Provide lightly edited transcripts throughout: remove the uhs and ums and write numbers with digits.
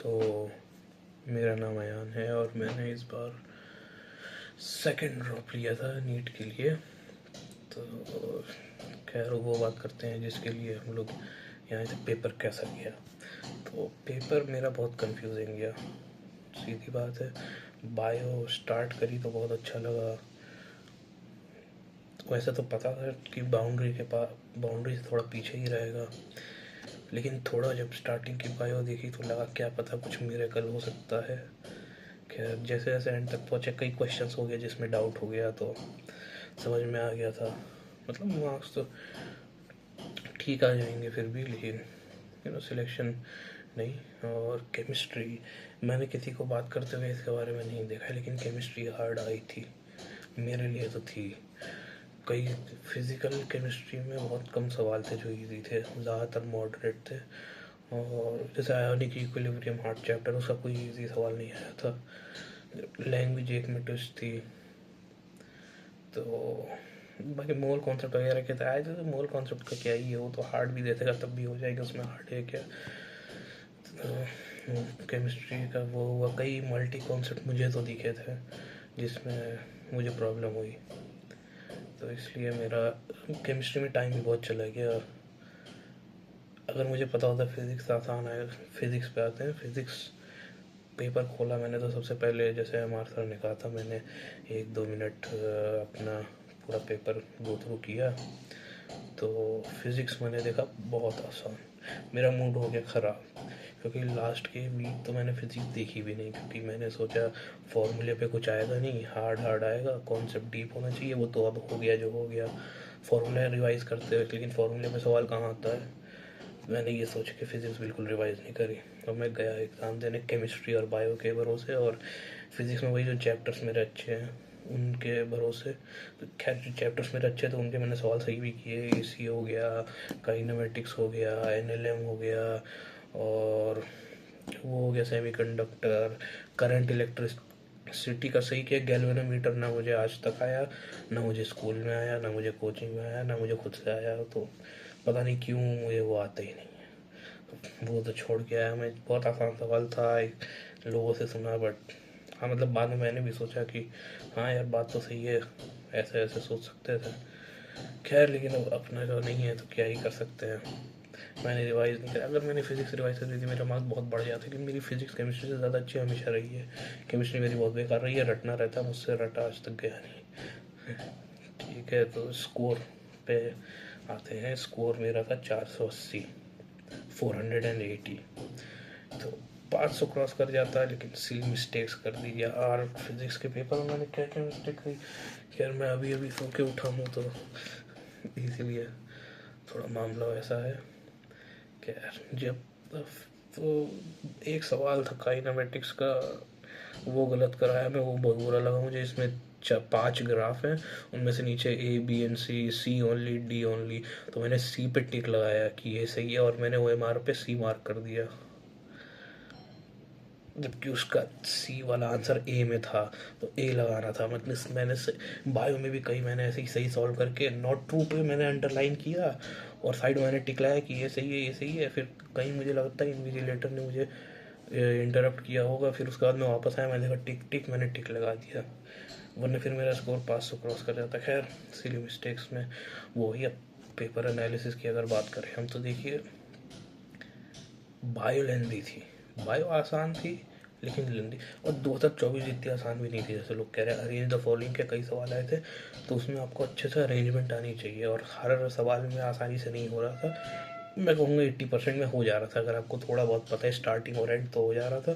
तो मेरा नाम अयान है और मैंने इस बार सेकंड ड्रॉप लिया था नीट के लिए। तो खैर वो बात करते हैं जिसके लिए हम लोग यहाँ से पेपर कैसा गया। तो पेपर मेरा बहुत कंफ्यूजिंग गया, सीधी बात है। बायो स्टार्ट करी तो बहुत अच्छा लगा। वैसे तो पता था कि बाउंड्री से थोड़ा पीछे ही रहेगा, लेकिन थोड़ा जब स्टार्टिंग की बायो देखी तो लगा क्या पता कुछ मिरेकल हो सकता है। खैर जैसे जैसे एंड तक पहुँचे कई क्वेश्चंस हो गए जिसमें डाउट हो गया, तो समझ में आ गया था। मतलब मार्क्स तो ठीक आ जाएंगे फिर भी, लेकिन सिलेक्शन नहीं। और केमिस्ट्री मैंने किसी को बात करते हुए इसके बारे में नहीं देखा, लेकिन केमिस्ट्री हार्ड आई थी मेरे लिए तो थी। कई फिज़िकल केमिस्ट्री में बहुत कम सवाल थे जो इजी थे, ज़्यादातर मॉडरेट थे। और जैसे आयोनिक इक्विलिब्रियम हार्ट चैप्टर, उसका कोई इजी सवाल नहीं आया था। लैंग्वेज एक में ट्विस्ट थी। तो बाकी मोल कॉन्सेप्ट वगैरह के तो आए थे, तो मोल कॉन्सेप्ट का क्या ही है, वो तो हार्ड भी दे देगा तब भी हो जाएगा, उसमें हार्ड है क्या। तो केमिस्ट्री का वो हुआ, कई मल्टी कॉन्सेप्ट मुझे तो दिखे थे जिसमें मुझे प्रॉब्लम हुई, तो इसलिए मेरा केमिस्ट्री में टाइम भी बहुत चला गया। अगर मुझे पता होता फिज़िक्स आसान आएगा, फिज़िक्स पे आते हैं। फिज़िक्स पेपर खोला मैंने तो सबसे पहले, जैसे हमारे सर ने कहा था, मैंने 1-2 मिनट अपना पूरा पेपर गो थ्रू किया। तो फिज़िक्स मैंने देखा बहुत आसान, मेरा मूड हो गया ख़राब, क्योंकि लास्ट के वीक तो मैंने फिज़िक्स देखी भी नहीं, क्योंकि मैंने सोचा फॉर्मूले पे कुछ आएगा नहीं, हार्ड आएगा, कॉन्सेप्ट डीप होना चाहिए। वो तो अब हो गया जो हो गया, फॉर्मूला रिवाइज करते हुए, लेकिन फॉर्मूले पे सवाल कहाँ आता है। मैंने ये सोच के फिज़िक्स बिल्कुल रिवाइज नहीं करी, और मैं गया एग्ज़ाम देने केमिस्ट्री और बायो के भरोसे। और फिज़िक्स में वही जो चैप्टर्स मेरे अच्छे हैं उनके भरोसे। तो खैर जो चैप्टर्स मेरे अच्छे थे उनके मैंने सवाल सही भी किए। एसी हो गया, काइनेमेटिक्स हो गया, एनएलएम हो गया, और वो हो गया सेमीकंडक्टर, करंट इलेक्ट्रिसिटी का सही किया। गैल्वेनोमीटर ना मुझे आज तक आया, ना मुझे स्कूल में आया, ना मुझे कोचिंग में आया, ना मुझे खुद से आया। तो पता नहीं क्यों मुझे वो आता ही नहीं है, वो तो छोड़ के आया मैं। बहुत आसान सवाल था, एक लोगों से सुना, बट हाँ मतलब बाद में मैंने भी सोचा कि हाँ यार बात तो सही है, ऐसे ऐसे सोच सकते थे। खैर लेकिन अब अपना जो नहीं है तो क्या ही कर सकते हैं। मैंने रिवाइज नहीं किया। अगर मैंने फिजिक्स रिवाइज कर दी थी मेरा मार्क्स बहुत बढ़ जाता, क्योंकि मेरी फिजिक्स केमिस्ट्री से ज़्यादा अच्छी हमेशा रही है। केमिस्ट्री मेरी बहुत बेकार रही है, रटना रहता, मुझसे रटा आज तक गया नहीं। ठीक है, तो स्कोर पे आते हैं। स्कोर मेरा था 480, 480। तो 500 क्रॉस कर जाता है, लेकिन सिली मिस्टेक्स कर दी यार। फिजिक्स के पेपर में मैंने क्या क्या मिस्टेक करी। खैर मैं अभी अभी सो के उठा हूँ, तो इसीलिए थोड़ा मामला ऐसा है। खैर जब तो एक सवाल था काइनेमेटिक्स का, वो गलत कराया मैं, वो बहुत बुरा लगा मुझे। इसमें 5 ग्राफ हैं, उनमें से नीचे A B and C, C only, D only. तो मैंने सी पे टिक लगाया कि ये सही है, और मैंने ओ एम आर पे सी मार्क कर दिया, जबकि उसका सी वाला आंसर ए में था, तो ए लगाना था। मतलब मैंने बायो में भी कई मैंने ऐसे ही सही सॉल्व करके नॉट ट्रू पे मैंने अंडरलाइन किया, और साइड में मैंने टिक लगाया कि ये सही है, ये सही है। फिर कहीं मुझे लगता है इन्विजिलेटर ने मुझे इंटरप्ट किया होगा, फिर उसके बाद मैं वापस आया, मैंने देखा टिक टिक, मैंने टिक लगा दिया, वरना फिर मेरा स्कोर 500 क्रॉस कर जाता। खैर सिली मिस्टेक्स में वो ही। अब पेपर एनालिसिस की अगर बात करें हम, तो देखिए बायो लेंदी थी, बायो आसान थी लेकिन लेंदी। और 2024 इतनी आसान भी नहीं थी जैसे लोग कह रहे हैं। अरेंज द फॉलोइंग के कई सवाल आए थे, तो उसमें आपको अच्छे से अरेंजमेंट आनी चाहिए, और हर सवाल में आसानी से नहीं हो रहा था। मैं कहूँगा 80% में हो जा रहा था, अगर आपको थोड़ा बहुत पता है स्टार्टिंग और एंड तो हो जा रहा था।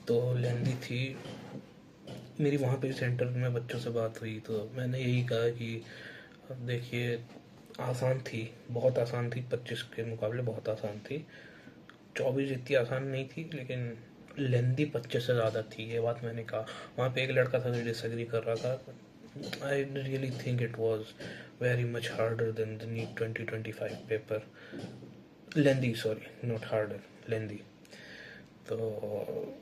तो लेंदी थी मेरी। वहाँ पे सेंटर में बच्चों से बात हुई तो मैंने यही कहा कि अब देखिए आसान थी, बहुत आसान थी, 25 के मुकाबले बहुत आसान थी। 24 इतनी आसान नहीं थी, लेकिन लेंदी 25 से ज़्यादा थी, ये बात मैंने कहा। वहाँ पे एक लड़का था जो डिसएग्री कर रहा था। I really think it was very much harder than the NEET 2025 paper. Lengthy, sorry, not harder, lengthy. तो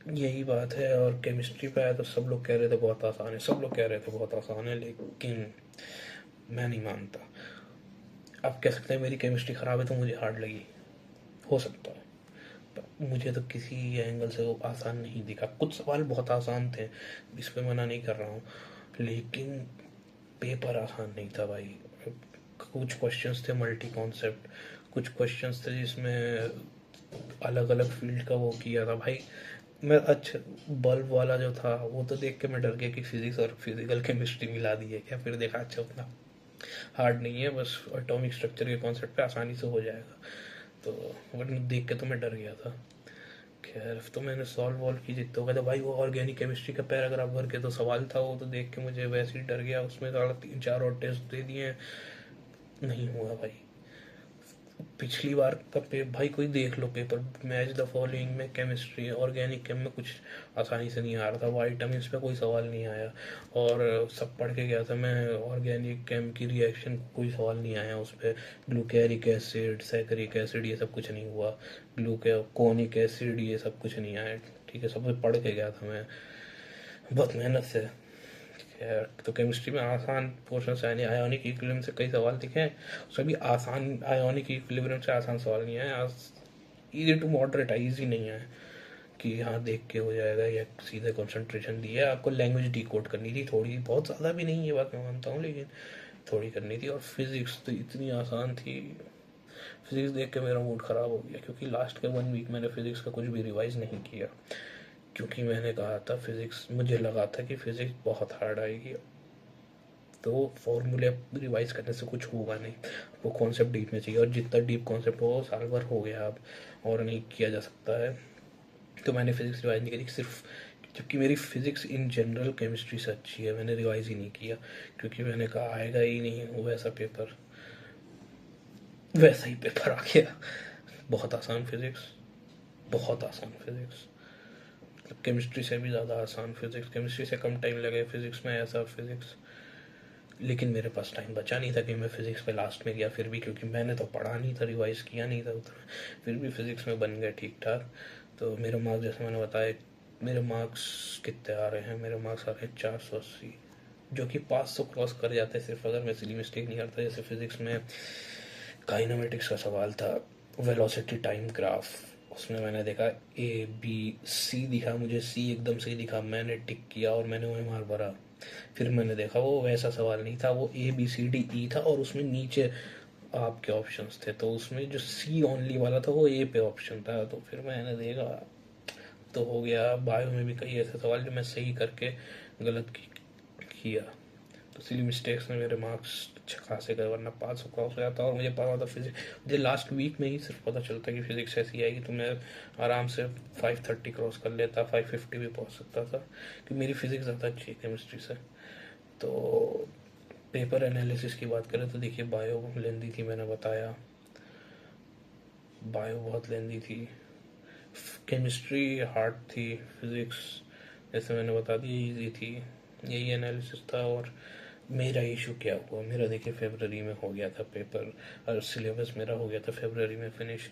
यही बात है। और केमिस्ट्री पे आया तो सब लोग कह रहे थे बहुत आसान है, सब लोग कह रहे थे बहुत आसान है, लेकिन मैं नहीं मानता। आप कह सकते हैं मेरी केमिस्ट्री ख़राब है तो मुझे हार्ड लगी, हो सकता है, पर मुझे तो किसी एंगल से वो आसान नहीं दिखा। कुछ सवाल बहुत आसान थे, इस पे मना नहीं कर रहा हूँ, लेकिन पेपर आसान नहीं था भाई। कुछ क्वेश्चंस थे मल्टी कॉन्सेप्ट, कुछ क्वेश्चंस थे जिसमें अलग अलग फील्ड का वो किया था भाई। मैं अच्छा, बल्ब वाला जो था वो तो देख के मैं डर गया कि फिजिक्स और फिजिकल केमिस्ट्री मिला दी है क्या। फिर देखा अच्छा उतना हार्ड नहीं है, बस एटॉमिक स्ट्रक्चर के कॉन्सेप्ट पे आसानी से हो जाएगा। तो वरना देख के तो मैं डर गया था। खैर तो मैंने सॉल्व वॉल्व की जितने हो गया था भाई। वो ऑर्गेनिक केमिस्ट्री का पैराग्राफ भर के तो सवाल था, वो तो देख के मुझे वैसे ही डर गया। उसमें 3-4 और टेस्ट दे दिए, नहीं हुआ भाई। पिछली बार का भाई कोई देख लो पेपर, मैच द फॉलोइंग में केमिस्ट्री ऑर्गेनिक केम में कुछ आसानी से नहीं आ रहा था, वाइटामिन पे कोई सवाल नहीं आया। और सब पढ़ के गया था मैं, ऑर्गेनिक केम की रिएक्शन कोई सवाल नहीं आया उस पर। ग्लूकेरिक एसिड, सैकरिक एसिड, ये सब कुछ नहीं हुआ। ग्लूकोनिक एसिड, ये सब कुछ नहीं आया। ठीक है, सब पढ़ के गया था मैं बहुत मेहनत से। तो केमिस्ट्री में आसान पोर्शन से आने, आयोनिक इक्विलिब्रियम से कई सवाल दिखे हैं, उसमें भी आसान, आयोनिक इक्विलिब्रियम से आसान सवाल नहीं आए। इजी टू मॉडरेट है, ईजी नहीं है कि हाँ देख के हो जाएगा या सीधे कंसंट्रेशन दी है। आपको लैंग्वेज डिकोड करनी थी थोड़ी, बहुत ज़्यादा भी नहीं, ये बात मैं मानता हूँ, लेकिन थोड़ी करनी थी। और फिजिक्स तो इतनी आसान थी, फिजिक्स देख के मेरा मूड ख़राब हो गया, क्योंकि लास्ट के 1 वीक मैंने फिजिक्स का कुछ भी रिवाइज नहीं किया। क्योंकि मैंने कहा था फिजिक्स, मुझे लगा था कि फिजिक्स बहुत हार्ड आएगी, तो फॉर्मूले रिवाइज करने से कुछ होगा नहीं, वो कॉन्सेप्ट डीप में चाहिए, और जितना डीप कॉन्सेप्ट हो साल भर हो गया अब और नहीं किया जा सकता है। तो मैंने फिजिक्स रिवाइज नहीं करी सिर्फ, जबकि मेरी फिजिक्स इन जनरल केमिस्ट्री से अच्छी है, मैंने रिवाइज ही नहीं किया, क्योंकि मैंने कहा आएगा ही नहीं वो वैसा पेपर। वैसा ही पेपर आ गया, बहुत आसान फिजिक्स, बहुत आसान फिजिक्स, मतलब केमिस्ट्री से भी ज़्यादा आसान फिजिक्स, केमिस्ट्री से कम टाइम लगे फिजिक्स में, ऐसा फिजिक्स। लेकिन मेरे पास टाइम बचा नहीं था कि मैं फिजिक्स पे लास्ट में गया, फिर भी क्योंकि मैंने तो पढ़ा नहीं था, रिवाइज किया नहीं था उतना, फिर भी फिजिक्स में बन गया ठीक ठाक। तो मेरे मार्क्स जैसे मैंने बताया, मेरे मार्क्स कितने आ रहे हैं, मेरे मार्क्स आ रहे हैं 480, जो कि 500 क्रॉस कर जाते हैं सिर्फ अगर मैं सिली मिस्टेक नहीं करता। जैसे फिजिक्स में काइनेमेटिक्स का सवाल था, वेलोसिटी टाइम ग्राफ, उसमें मैंने देखा ABC दिखा, मुझे C एकदम सही दिखा, मैंने टिक किया और मैंने वही मार भरा। फिर मैंने देखा वो वैसा सवाल नहीं था, वो ABCDE था और उसमें नीचे आपके ऑप्शंस थे, तो उसमें जो C ओनली वाला था वो A पे ऑप्शन था। तो फिर मैंने देखा तो हो गया। बायो में भी कई ऐसे सवाल जो मैं सही करके गलत किया, तो सिली मिस्टेक्स ने मेरे मार्क्स अच्छे खासे गए, वरना 500 क्रॉस हो जाता। और मुझे पता था फिजिक्स, मुझे लास्ट वीक में ही सिर्फ पता चलता कि फिजिक्स ऐसी आएगी, तो मैं आराम से 530 क्रॉस कर लेता, 550 भी पहुंच सकता था, कि मेरी फिजिक्स ज़्यादा अच्छी है केमिस्ट्री से। तो पेपर एनालिसिस की बात करें तो देखिए, बायो लेंदी थी, मैंने बताया बायो बहुत लेंदी थी, केमिस्ट्री हार्ड थी, फिजिक्स जैसे मैंने बता दी ईजी थी, यही एनालिसिस था। और मेरा इशू क्या हुआ, मेरा देखिए फरवरी में हो गया था पेपर, और सिलेबस मेरा हो गया था फरवरी में फिनिश।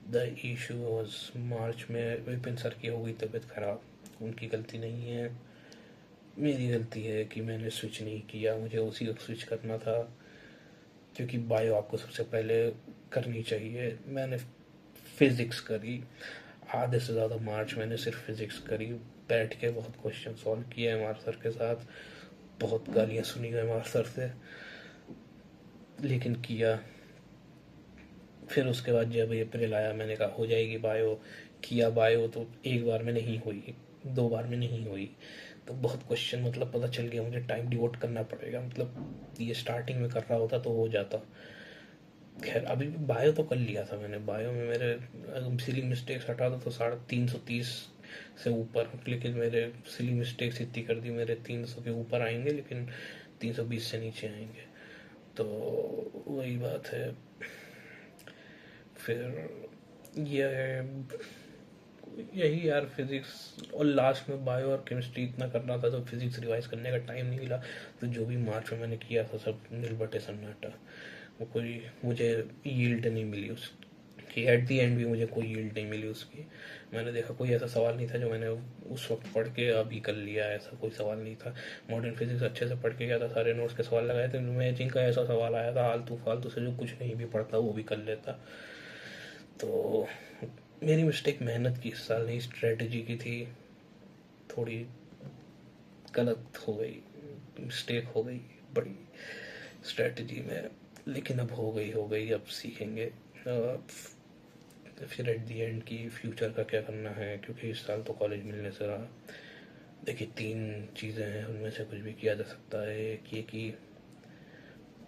द इशू वॉज मार्च में विपिन सर की हो गई तबीयत खराब, उनकी गलती नहीं है, मेरी गलती है कि मैंने स्विच नहीं किया, मुझे उसी वक्त स्विच करना था, क्योंकि बायो आपको सबसे पहले करनी चाहिए। मैंने फिजिक्स करी आधे से ज़्यादा, मार्च मैंने सिर्फ फिजिक्स करी, बैठ के बहुत क्वेश्चन सॉल्व किए एम आर सर के साथ, बहुत गालियाँ सुनी गई एम आर सर से, लेकिन किया। फिर उसके बाद जब अप्रैल आया मैंने कहा हो जाएगी बायो, किया बायो, तो एक बार में नहीं हुई, 2 बार में नहीं हुई, तो बहुत क्वेश्चन, मतलब पता चल गया मुझे टाइम डिवोट करना पड़ेगा, मतलब ये स्टार्टिंग में कर रहा होता तो हो जाता। खैर अभी भी बायो तो कर लिया था मैंने, बायो में मेरे सिली मिस्टेक्स हटा दो तो 330 से ऊपर, लेकिन मेरे सिली मिस्टेक्स इतनी कर दी, मेरे 300 के ऊपर आएंगे लेकिन 320 से नीचे आएंगे, तो वही बात है। फिर ये यही यार फिजिक्स, और लास्ट में बायो और केमिस्ट्री इतना करना था तो फिजिक्स रिवाइज करने का टाइम नहीं मिला, तो जो भी मार्च में मैंने किया था सब नीलबटे सन्नाटा, वो कोई मुझे यील्ड नहीं मिली उसकी, एट दी एंड भी मुझे कोई यील्ड नहीं मिली उसकी। मैंने देखा कोई ऐसा सवाल नहीं था जो मैंने उस वक्त पढ़ के अभी कर लिया, ऐसा कोई सवाल नहीं था। मॉडर्न फिजिक्स अच्छे से पढ़ के गया था, सारे नोट्स के सवाल लगाए थे, मैचिंग का ऐसा सवाल आया था आलतू फालतू से जो कुछ नहीं भी पढ़ता वो भी कर लेता। तो मेरी मिस्टेक मेहनत की इस साल नहीं, स्ट्रेटजी की थी। थोड़ी गलत हो गई, मिस्टेक हो गई बड़ी स्ट्रेटजी में, लेकिन अब हो गई, अब सीखेंगे। अब फिर एट दी एंड की फ्यूचर का क्या करना है, क्योंकि इस साल तो कॉलेज मिलने से रहा। देखिए 3 चीज़ें हैं, उनमें से कुछ भी किया जा सकता है। एक ये कि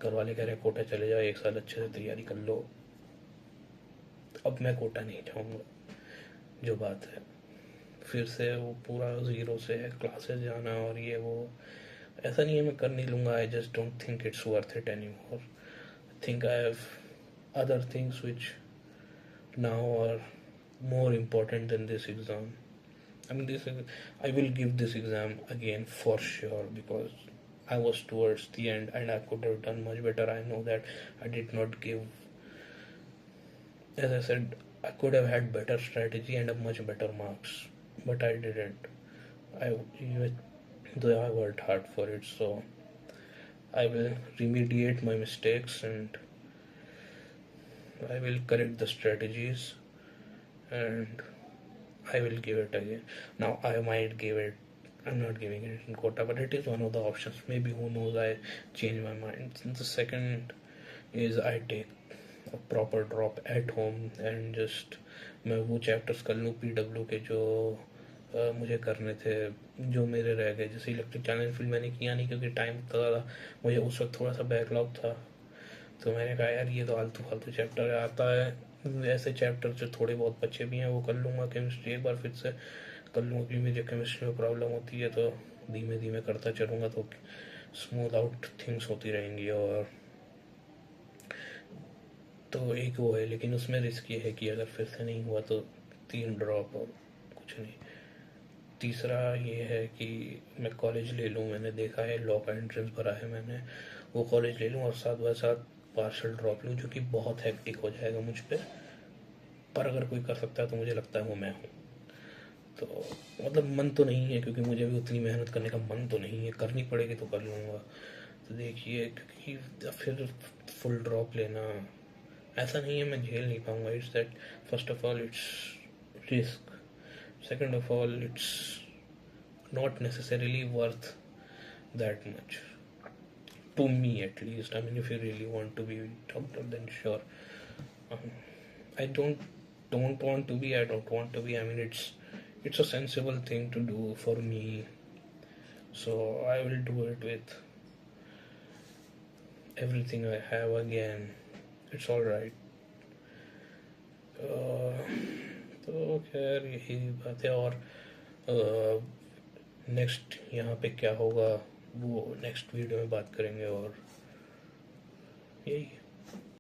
घर वाले कह रहे हैं कोटा चले जाओ, 1 साल अच्छे से तैयारी कर लो। अब मैं कोटा नहीं जाऊँगा, जो बात है। फिर से वो पूरा ज़ीरो से क्लासेस जाना और ये वो, ऐसा नहीं है मैं कर नहीं लूँगा। I just don't think it's worth it any more. I think I have other things which now are more important than this exam. I mean, I will give this exam again for sure, because I was towards the end and I could have done much better. I know that I did not give, as I said, I could have had better strategy and a much better marks, but I didn't. I even though I worked hard for it, so I will remediate my mistakes and I will correct the strategies and I will give it again. Now I might give it. I'm not giving it in quota, but it is one of the options. Maybe who knows? I change my mind. The second is I take a proper drop at home and just मैं वो chapters कर लूँ PW के जो मुझे करने थे, जो मेरे रह गए। जैसे इलेक्ट्रिक चैलेंज फील्ड मैंने किया नहीं क्योंकि टाइम था, मुझे उस वक्त थोड़ा सा बैकलॉग था। तो मैंने कहा यार ये तो आलतू फालतू चैप्टर आता है, ऐसे चैप्टर जो थोड़े बहुत बच्चे भी हैं वो कर लूँगा। केमिस्ट्री एक बार फिर से कर लूँगा, क्योंकि मुझे केमिस्ट्री में प्रॉब्लम होती है, तो धीमे धीमे करता चलूँगा तो स्मूथ आउट थिंग्स होती रहेंगी। और तो एक वो है, लेकिन उसमें रिस्क ये है कि अगर फिर से नहीं हुआ तो 3 ड्रॉप और कुछ नहीं। तीसरा ये है कि मैं कॉलेज ले लूँ। मैंने देखा है लॉ का एंट्रेंस भरा है मैंने, वो कॉलेज ले लूँ और साथ बाय साथ पार्शल ड्रॉप लूँ, जो कि बहुत हेक्टिक हो जाएगा मुझ पर अगर कोई कर सकता है तो मुझे लगता है वो मैं हूँ। तो मतलब मन तो नहीं है, क्योंकि मुझे भी उतनी मेहनत करने का मन तो नहीं है, करनी पड़ेगी तो कर लूँगा। तो देखिए, क्योंकि फिर फुल ड्रॉप लेना ऐसा नहीं है मैं झेल नहीं पाऊँगा। It's that first of all it's risk, second of all it's not necessarily worth that much, to me at least. I mean, if you really want to be doctor, then sure. um, I don't want to be, I don't want to be. I mean, it's a sensible thing to do for me, so I will do it with everything I have again. It's all right. तो खैर यही बात है। और next यहाँ पे क्या होगा वो नेक्स्ट वीडियो में बात करेंगे, और यही